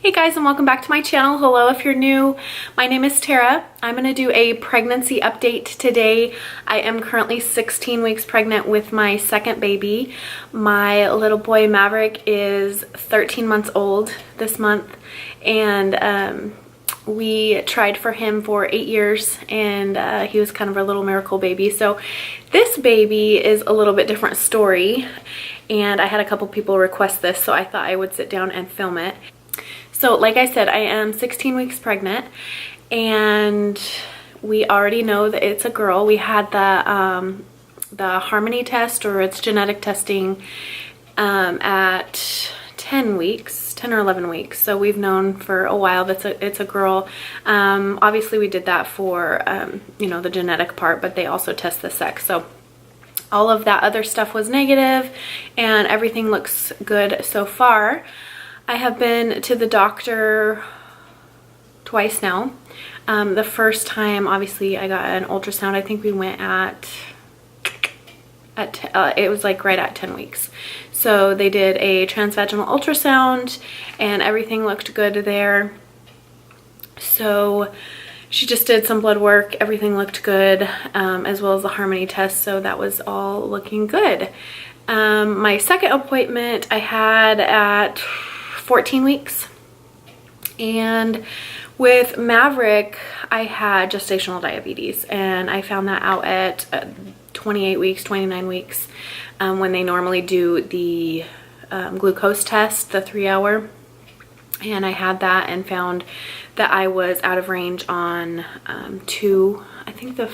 Hey guys, and welcome back to my channel. Hello if you're new. My name is Tara. I'm going to do a pregnancy update today. I am currently 16 weeks pregnant with my second baby. My little boy Maverick is 13 months old this month, and we tried for him for 8 years, and he was kind of our little miracle baby. So this baby is a little bit different story, and I had a couple people request this, so I thought I would sit down and film it. So like I said, I am 16 weeks pregnant, and we already know that it's a girl. We had the Harmony test, or its genetic testing, at 10 or 11 weeks. So we've known for a while that it's a girl. Obviously we did that for, you know, the genetic part, but they also test the sex. So all of that other stuff was negative, and everything looks good so far. I have been to the doctor twice now. The first time, obviously, I got an ultrasound. I think we went it was like right at 10 weeks. So they did a transvaginal ultrasound, and everything looked good there. So she just did some blood work. Everything looked good, as well as the Harmony test. So that was all looking good. My second appointment I had at 14 weeks, and with Maverick I had gestational diabetes, and I found that out at 28 weeks, 29 weeks, when they normally do the glucose test, the 3-hour, and I had that and found that I was out of range on I think the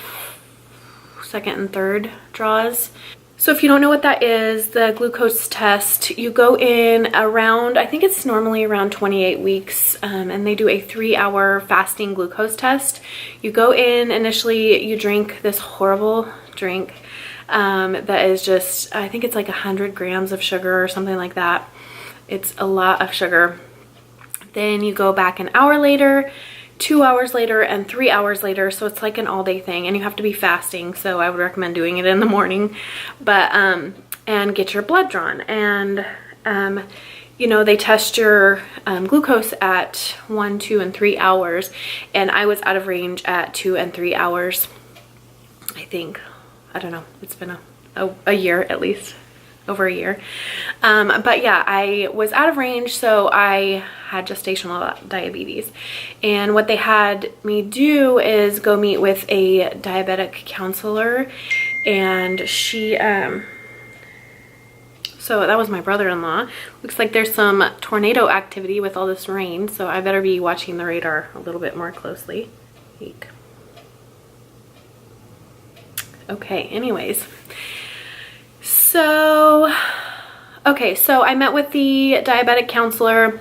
second and third draws. So if you don't know what that is, the glucose test, you go in around, I think it's normally around 28 weeks, and they do a 3-hour fasting glucose test. You go in, initially you drink this horrible drink that is just, I think it's like 100 grams of sugar or something like that. It's a lot of sugar. Then you go back an hour later, 2 hours later, and 3 hours later. So it's like an all-day thing, and you have to be fasting, so I would recommend doing it in the morning. But and get your blood drawn, and you know, they test your glucose at 1, 2, and 3 hours, and I was out of range at 2 and 3 hours, I think. I don't know, it's been a year, at least over a year. But yeah, I was out of range, so I had gestational diabetes. And what they had me do is go meet with a diabetic counselor, and she, so that was my brother-in-law. Looks like there's some tornado activity with all this rain, so I better be watching the radar a little bit more closely. Eek. Okay, anyways. So, okay, so I met with the diabetic counselor.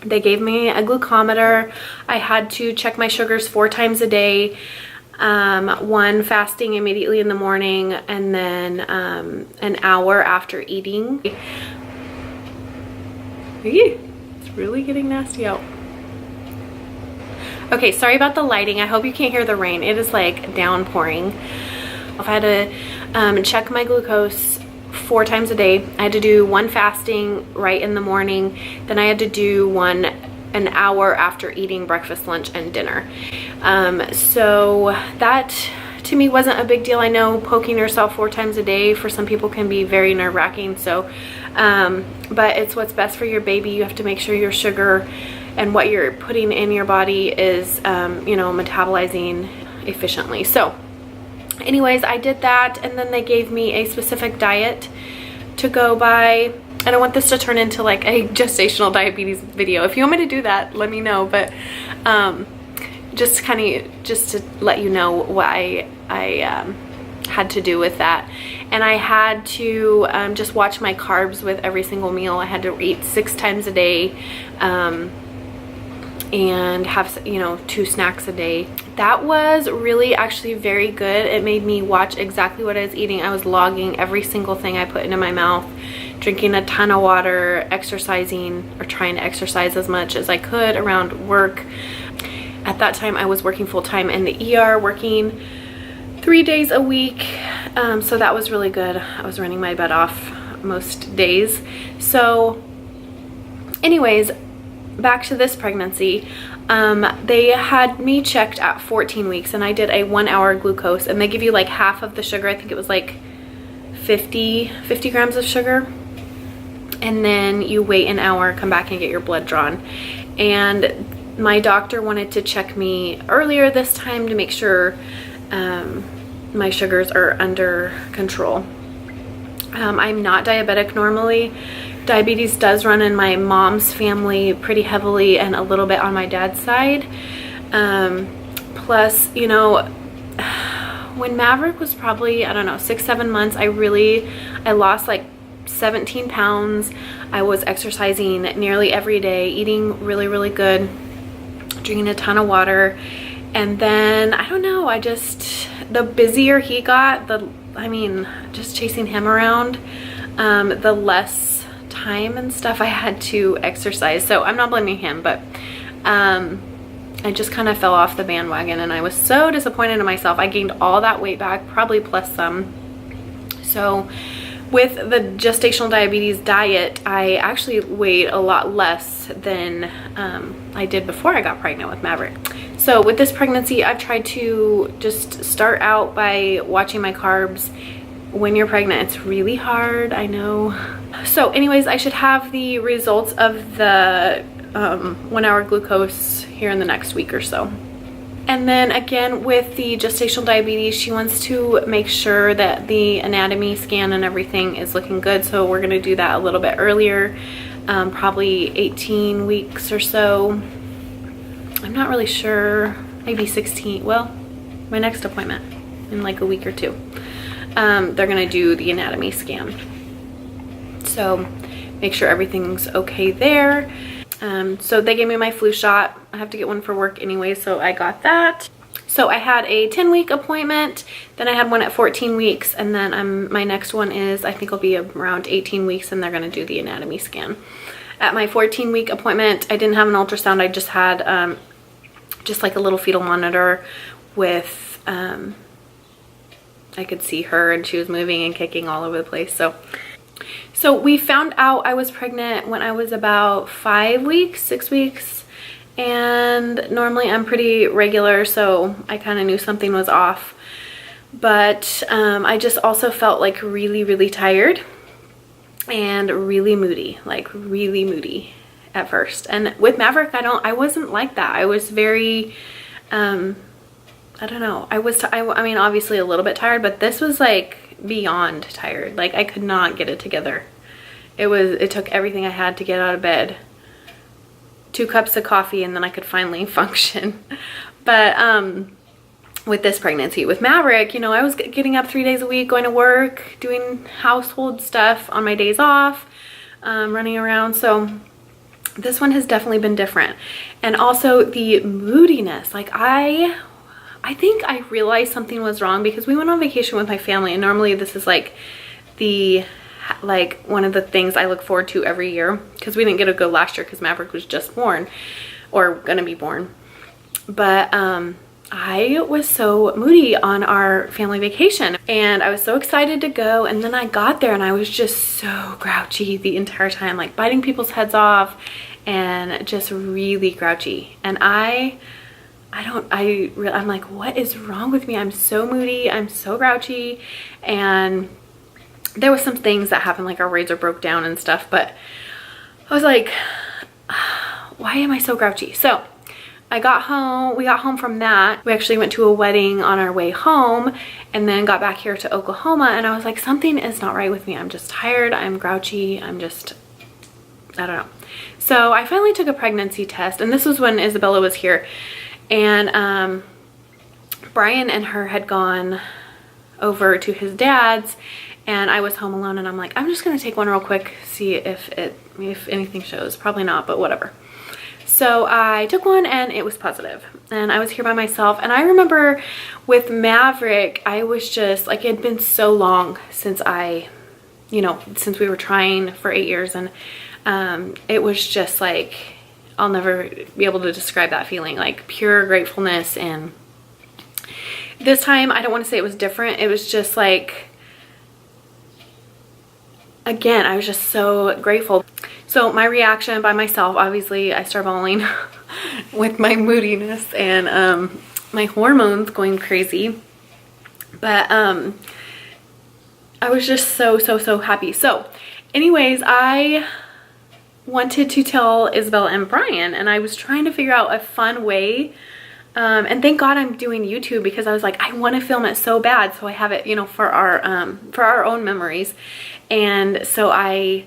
They gave me a glucometer. I had to check my sugars 4 times a day, one fasting immediately in the morning, and then an hour after eating. It's really getting nasty out. Okay, sorry about the lighting. I hope you can't hear the rain. It is like downpouring. I had to check my glucose 4 times a day. I had to do one fasting right in the morning, then I had to do one an hour after eating breakfast, lunch, and dinner. So that to me wasn't a big deal. I know poking yourself 4 times a day for some people can be very nerve-wracking, so but it's what's best for your baby. You have to make sure your sugar and what you're putting in your body is you know, metabolizing efficiently. So anyways, I did that, and then they gave me a specific diet to go by. I don't want this to turn into like a gestational diabetes video. If you want me to do that, let me know. But just to let you know what I had to do with that. And I had to just watch my carbs with every single meal. I had to eat 6 times a day, and have, you know, 2 snacks a day. That was really actually very good. It made me watch exactly what I was eating. I was logging every single thing I put into my mouth, drinking a ton of water, exercising, or trying to exercise as much as I could around work. At that time I was working full-time in the ER, working 3 days a week, so that was really good. I was running my butt off most days. So anyways, back to this pregnancy, they had me checked at 14 weeks and I did a 1 hour glucose, and they give you like half of the sugar. I think it was like 50 grams of sugar. And then you wait an hour, come back and get your blood drawn. And my doctor wanted to check me earlier this time to make sure my sugars are under control. I'm not diabetic normally. Diabetes does run in my mom's family pretty heavily and a little bit on my dad's side. Plus, you know, when Maverick was probably, I don't know, 6-7 months, I lost like 17 pounds. I was exercising nearly every day, eating really good, drinking a ton of water. And then, I don't know, the busier he got, just chasing him around, the less time and stuff I had to exercise. So I'm not blaming him, but I just kind of fell off the bandwagon and I was so disappointed in myself. I gained all that weight back, probably plus some. So with the gestational diabetes diet, I actually weighed a lot less than I did before I got pregnant with Maverick. So with this pregnancy, I've tried to just start out by watching my carbs. When you're pregnant, it's really hard, I know. So anyways, I should have the results of the 1 hour glucose here in the next week or so. And then again, with the gestational diabetes, she wants to make sure that the anatomy scan and everything is looking good. So we're gonna do that a little bit earlier, probably 18 weeks or so. I'm not really sure, maybe 16. Well, my next appointment in like a week or two. They're gonna do the anatomy scan. So make sure everything's okay there. So they gave me my flu shot. I have to get one for work anyway, so I got that. So I had a 10-week appointment, then I had one at 14 weeks, and then my next one is, I think it'll be around 18 weeks, and they're gonna do the anatomy scan. At my 14-week appointment, I didn't have an ultrasound. I just had just like a little fetal monitor with, I could see her and she was moving and kicking all over the place. So we found out I was pregnant when I was about 5 weeks, 6 weeks, and normally I'm pretty regular, so I kind of knew something was off. But I just also felt like really tired and really moody, at first. And with Maverick, I wasn't like that. I was very, I don't know. I mean, obviously a little bit tired, but this was like beyond tired. Like I could not get it together. It took everything I had to get out of bed. 2 cups of coffee and then I could finally function. But with this pregnancy, with Maverick, you know, I was getting up 3 days a week, going to work, doing household stuff on my days off, running around. So this one has definitely been different. And also the moodiness, like I think I realized something was wrong because we went on vacation with my family, and normally this is like one of the things I look forward to every year, because we didn't get to go last year because Maverick was just born, or gonna be born. But I was so moody on our family vacation and I was so excited to go, and then I got there and I was just so grouchy the entire time, like biting people's heads off and just really grouchy. And I'm like, what is wrong with me? I'm so moody, I'm so grouchy. And there was some things that happened, like our razor broke down and stuff, but I was like, why am I so grouchy? So we got home from that. We actually went to a wedding on our way home and then got back here to Oklahoma, and I was like, something is not right with me. I'm just tired, I'm grouchy, I don't know. So I finally took a pregnancy test, and this was when Isabella was here, and Brian and her had gone over to his dad's, and I was home alone, and I'm like, I'm just gonna take one real quick, see if anything shows. Probably not, but whatever. So I took one and it was positive, and I was here by myself. And I remember with Maverick, I was just like, it had been so long since since we were trying for 8 years, and it was just like, I'll never be able to describe that feeling, like pure gratefulness. And this time, I don't want to say it was different. It was just like, again, I was just so grateful. So my reaction by myself, obviously I start bawling with my moodiness and my hormones going crazy. But I was just so happy. So anyways, I wanted to tell Isabella and Brian, and I was trying to figure out a fun way. And thank God I'm doing YouTube, because I was like, I want to film it so bad, so I have it, you know, for our own memories. And so I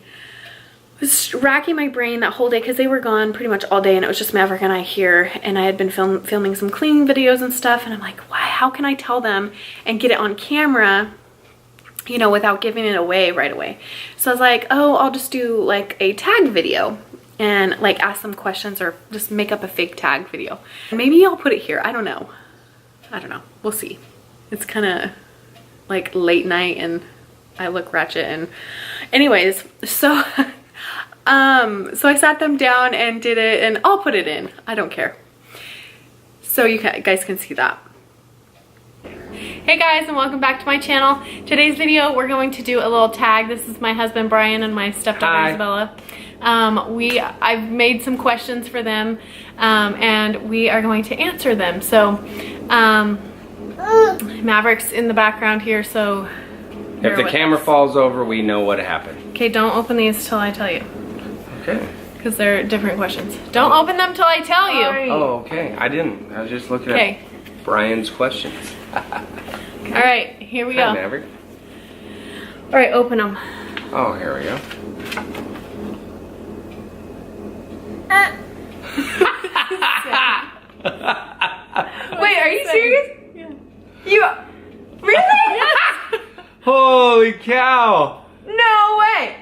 was racking my brain that whole day, because they were gone pretty much all day, and it was just Maverick and I here, and I had been filming some cleaning videos and stuff, and I'm like, wow, how can I tell them and get it on camera, you know, without giving it away right away? So I was like, oh, I'll just do like a tag video and like ask them questions, or just make up a fake tag video. Maybe I'll put it here. I don't know. We'll see. It's kind of like late night and I look ratchet. And anyways, so so I sat them down and did it, and I'll put it in. I don't care. So you guys can see that. Hey guys, and welcome back to my channel. Today's video, we're going to do a little tag. This is my husband Brian and my stepdaughter Isabella. I've made some questions for them, and we are going to answer them. So Maverick's in the background here, so if the camera falls over, we know what happened. Okay, don't open these till I tell you. Okay. Because they're different questions. Don't open them till I tell you. Oh, okay. I didn't. I was just looking at Brian's questions. All right, here we go. Hi, Maverick. All right, open them. Oh, here we go. Wait, are you serious? Yeah. You really? Yes. Holy cow! No way.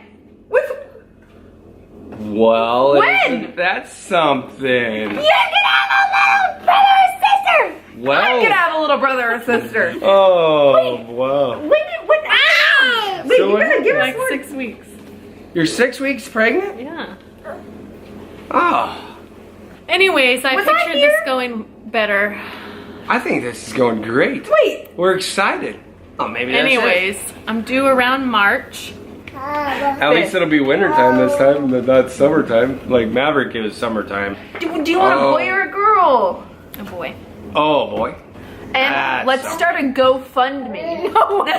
Well, when? Isn't that something? You can have a little brother or sister. Well, I'm gonna have a little brother or sister. Oh, wow. When? Wait, So you gotta give us Like more. 6 weeks. You're 6 weeks pregnant? Yeah. Oh, Anyways, I Was I pictured here? this going better. I think this is going great. Wait. We're excited. Oh, maybe that's Anyways, I'm due around March. it. At least it'll be wintertime this time, but not summertime. Like Maverick, it was summertime. Do you want a boy or a girl? Oh boy. Oh, boy. And let's start a GoFundMe. No, we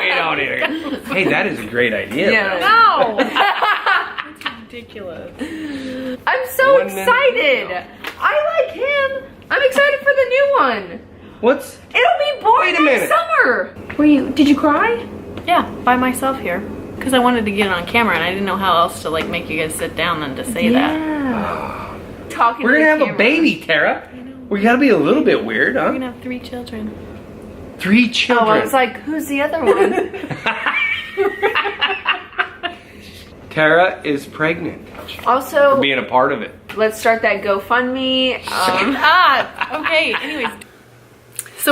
don't either. Hey, that is a great idea. Yeah. though. No! That's ridiculous. I'm so 1 minute excited. video. I like him. I'm excited for the new one. What's? It'll be born Wait a next minute. summer. Did you cry? Yeah, by myself here. Because I wanted to get it on camera, and I didn't know how else to like make you guys sit down and to say that. Talking We're to gonna the have a camera. baby, Tara. We gotta be a little bit weird, huh? We're gonna have 3 children. 3 Oh, children. I was like, who's the other one? Tara is pregnant. Also, Being a part of it. let's start that GoFundMe. Okay,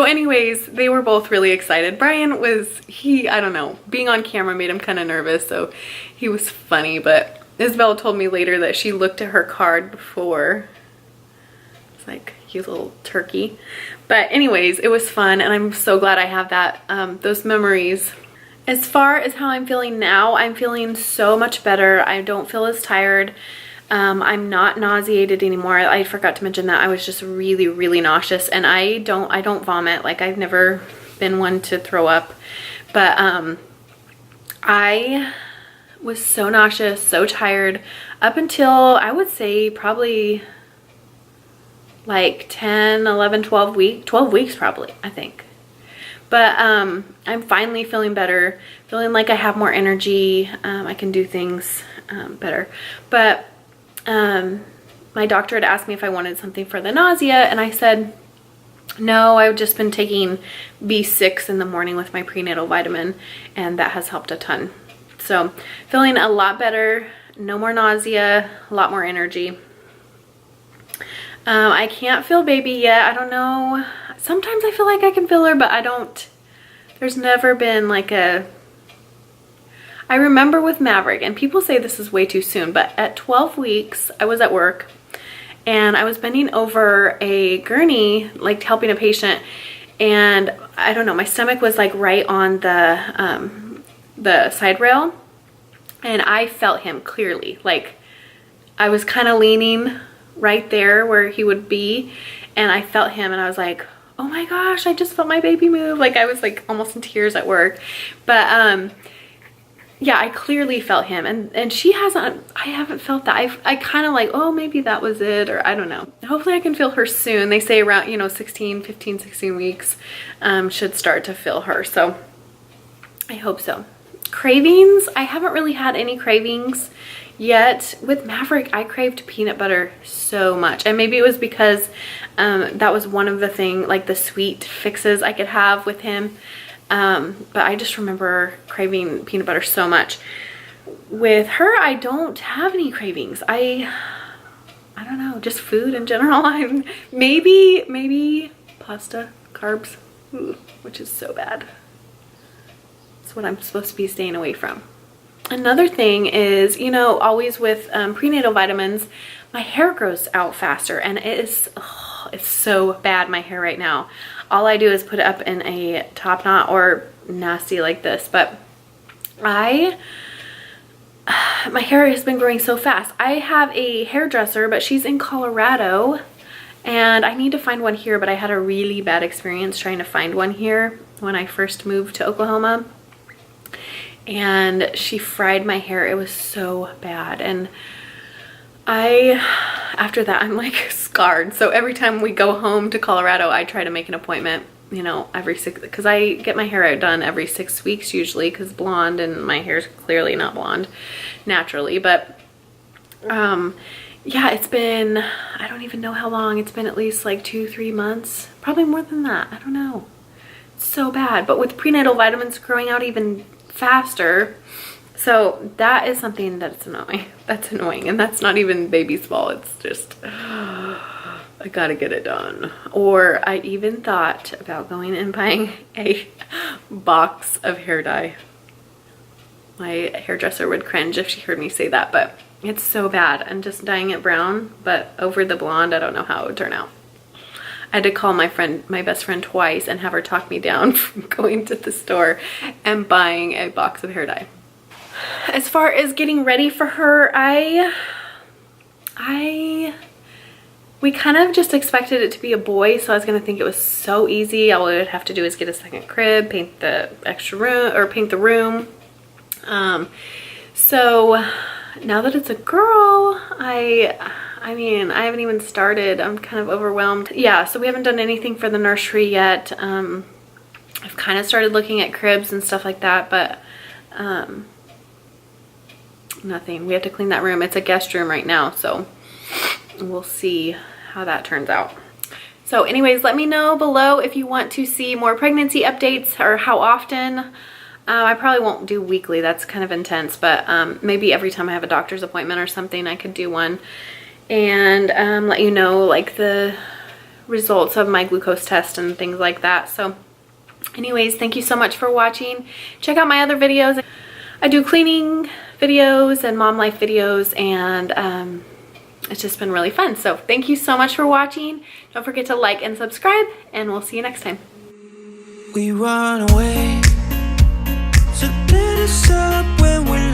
anyways, they were both really excited. Brian was, I don't know, being on camera made him kind of nervous, so he was funny, but Isabella told me later that she looked at her card before. It's like, you little turkey. But anyways, it was fun, and I'm so glad I have that, those memories. As far as how I'm feeling now, I'm feeling so much better. I don't feel as tired. I'm not nauseated anymore. I forgot to mention that I was just really nauseous, and I don't vomit. Like, I've never been one to throw up, but I was so nauseous, so tired up until I would say probably like 10, 11, 12 weeks probably, I think. But I'm finally feeling better, feeling like I have more energy. I can do things better. But my doctor had asked me if I wanted something for the nausea, and I said no. I've just been taking B6 in the morning with my prenatal vitamin, and that has helped a ton. So feeling a lot better, no more nausea, a lot more energy. I can't feel baby yet. I don't know. Sometimes I feel like I can feel her, but I don't. There's never been like a... I remember with Maverick, and people say this is way too soon, but at 12 weeks, I was at work, and I was bending over a gurney, like helping a patient, and I don't know, my stomach was like right on the side rail, and I felt him clearly. Like, I was kind of leaning right there where he would be, and I felt him, and I was like, oh my gosh, I just felt my baby move. Like, I was like almost in tears at work. But yeah, I clearly felt him, and she hasn't. I haven't felt that. I kind of like, oh, maybe that was it, or I don't know. Hopefully I can feel her soon. They say around, you know, 15, 16 weeks should start to feel her, so I hope so. Cravings, I haven't really had any cravings yet. With Maverick, I craved peanut butter so much, and maybe it was because that was one of the thing, like the sweet fixes I could have with him. But I just remember craving peanut butter so much. With her, I don't have any cravings. I don't know, just food in general. Maybe pasta, carbs, which is so bad. It's what I'm supposed to be staying away from. Another thing is, you know, always with prenatal vitamins, my hair grows out faster, and it's so bad, my hair right now. All I do is put it up in a top knot or nasty like this, but my hair has been growing so fast. I have a hairdresser, but she's in Colorado, and I need to find one here, but I had a really bad experience trying to find one here when I first moved to Oklahoma, and she fried my hair. It was so bad, and after that, I'm like scarred. So every time we go home to Colorado, I try to make an appointment, you know, because I get my hair done every 6 weeks usually, because blonde, and my hair's clearly not blonde naturally. But yeah, it's been, I don't even know how long. It's been at least like 2-3 months, probably more than that. I don't know. It's so bad. But with prenatal vitamins growing out even faster, so that is something that's annoying. That's annoying, and that's not even baby's fault. It's just, I gotta get it done. Or I even thought about going and buying a box of hair dye. My hairdresser would cringe if she heard me say that, but it's so bad. I'm just dyeing it brown, but over the blonde, I don't know how it would turn out. I had to call my best friend twice and have her talk me down from going to the store and buying a box of hair dye. As far as getting ready for her, we kind of just expected it to be a boy, so I was gonna think it was so easy. All we would have to do is get a second crib, paint the extra room, or paint the room. So now that it's a girl, I mean, I haven't even started. I'm kind of overwhelmed. Yeah, so we haven't done anything for the nursery yet. I've kind of started looking at cribs and stuff like that, but nothing. We have to clean that room. It's a guest room right now, so we'll see how that turns out. So anyways, let me know below if you want to see more pregnancy updates, or how often. I probably won't do weekly. That's kind of intense, but maybe every time I have a doctor's appointment or something, I could do one, and let you know like the results of my glucose test and things like that. So anyways, thank you so much for watching. Check out my other videos. I do cleaning videos and mom life videos, and it's just been really fun. So thank you so much for watching. Don't forget to like and subscribe, and we'll see you next time. We run away, so let us up when we're